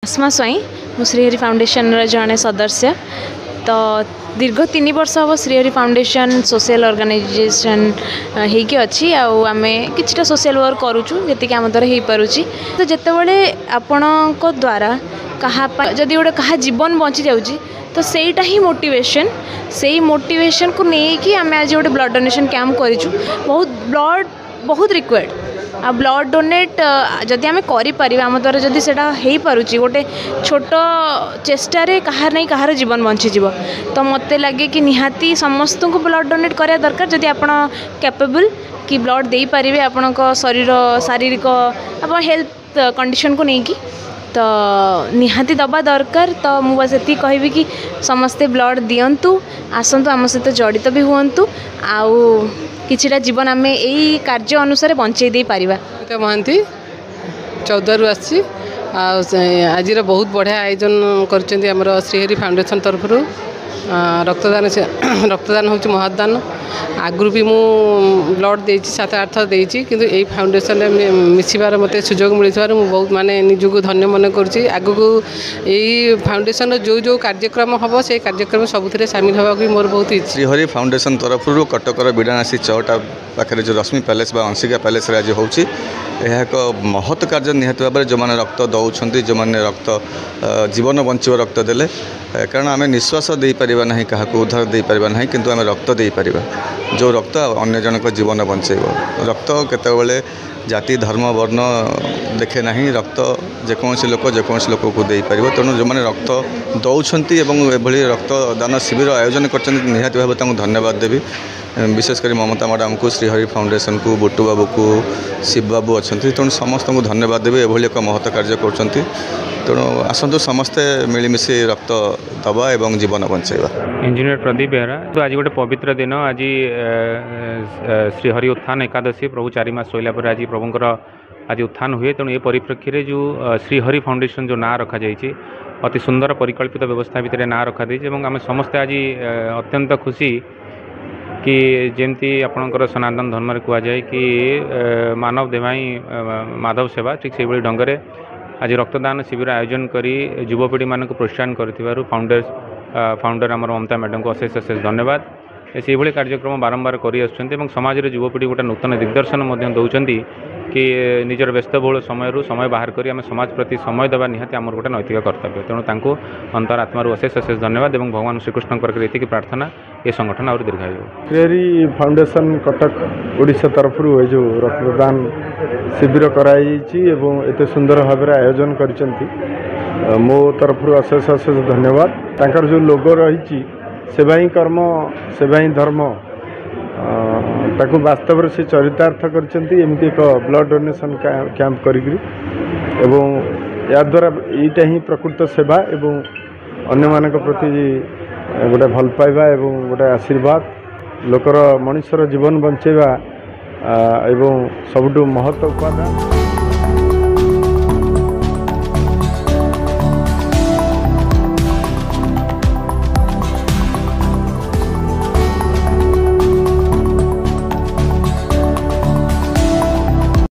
सुषमा स्वाई मु श्रीहरि फाउंडेशन जड़े सदस्य तो दीर्घ 3 वर्ष हम श्रीहरि फाउंडेशन सोशल ऑर्गेनाइजेशन होगी अच्छी आम कि सोशल वर्क करुचु जी आम द्वारा हो पारुची तो जितेबाला आपण द्वारा कहा जदि गोटे कहा जीवन बची जाऊँगी तो सेटा ही मोटिवेशन से मोटिवेशन को लेकिन आम आज गोटे ब्लड डोनेशन कैंप करूँ बहुत ब्लड बहुत रिक्वायर्ड आ ब्लड डोनेट जदि आम करें आम द्वारा जदि से हो पारुची गोटे छोट चेष्टार कहार नहीं कहार जीवन बंचीज तो मत लगे कि निहाती समस्त को ब्लड डोनेट करा दरकार जदि आप कैपेबल कि ब्लड दे पारे आपण शरीर शारीरिक आप हेल्थ कंडीशन को लेकिन तो निहाती दबा दरकार तो मुझे बस ये कहबी कि समस्ते ब्लड दिंतु आसतु आम सहित जड़ित भी हूँ आउ किछिटा जीवन आम यही कार्य अनुसार बंचई दे पारिबा। महांती 14 आसी आज बहुत बढ़िया आयोजन कर श्रीहरि फाउंडेशन तरफ रक्तदान रक्तदान हूँ महदान आगु भी मु ब्लड दे 7-8 थर देती कि यही फाउंडेशन मिसबार मत सुजोग मिलवर मुझे बहुत माने निजक धन्य मन करुँच आगू यही फाउंडेशन जो जो कार्यक्रम हम से कार्यक्रम सबुथ सामिल होगा भी मोर बहुत इच्छा। श्रीहरि फाउंडेशन तरफ कटकर बिड़ानासी चौटा पाखे जो रश्मि पैलेस अंशिका पैलेस आज हो एक महत् कार्य निहत भाव में जो मैंने रक्त दौरान जो मैंने रक्त जीवन बंचव रक्त देले कारण आम निश्वास दे पारिबा नहीं क्या उद्धार दे पारिबा नहीं किंतु आम रक्त दे पारिबा जो रक्त अन्य जनक जीवन बंचेब रक्त केतबेले जाति धर्म वर्ण देखे ना रक्त जेकोसी लोक को दे पार तेणु जो मैंने रक्त दौरान एभली रक्तदान शिविर आयोजन कर निहाती भाव धन्यवाद देवी विशेषकर ममता मैडम को श्रीहरि फाउंडेशन को बुट्टू बाबू को शिव बाबू अच्छा तेणु समस्त को धन्यवाद देवी एभली एक महत् कार्य कर तेणु आसतु समस्ते मिलमिशि रक्त दबा एवं जीवन बंचेबा। इंजीनियर प्रदीप बेहरा तो आज गोटे पवित्र दिन आज श्रीहरि उत्थान एकादशी प्रभु 4 मास सोला पर आज प्रभुंर आज उत्थान हुए तेणु ये परिप्रेक्षी में जो श्रीहरि फाउंडेशन जो ना रखा जाइए अति सुंदर परिकल्पित व्यवस्था भितर ना रखा आम समस्ते आज अत्यंत खुशी कि जमती आपणकर सनातन धर्म में कहुए कि मानव देवाई माधव सेवा ठीक से ढंग आज रक्तदान शिविर आयोजन करी युवपीढ़ी मान प्रोत्साहन कर फाउंडर आम ममता मैडम को अशेष अशेष धन्यवाद से कार्यक्रम बारंबार कर समाज में युवपीढ़ी गोटे नूतन दिग्दर्शन दौरान कि निजर व्यस्तबहुल समय बाहर करी आम समाज प्रति समय देवा निहाती आमर गोटे नैतिक कर्तव्य तेणु तांको अंतर आत्मार अशेष अशेष धन्यवाद और भगवान श्रीकृष्ण पाखे ये प्रार्थना ये संगठन और दीर्घायु। श्रीहरि फाउंडेशन कटक ओडिशा तरफ जो रक्तदान शिविर कराई एत सुंदर भाव आयोजन कर मो तरफ अशेष अशेष धन्यवाद तांकर जो लोगो रही सेवा ही कर्म सेवा ही धर्म ताकू वास्तव से चरितार्थ करमती एक ब्लड डोनेशन कैंप करी या द्वारा यहीटा ही प्रकृत सेवा एवं अन्य मान प्रति गोटे भल पाइबा एवं गोटे आशीर्वाद लोकर मनुष्यर जीवन बंचेबा एवं सबुठु महत्व उपादान।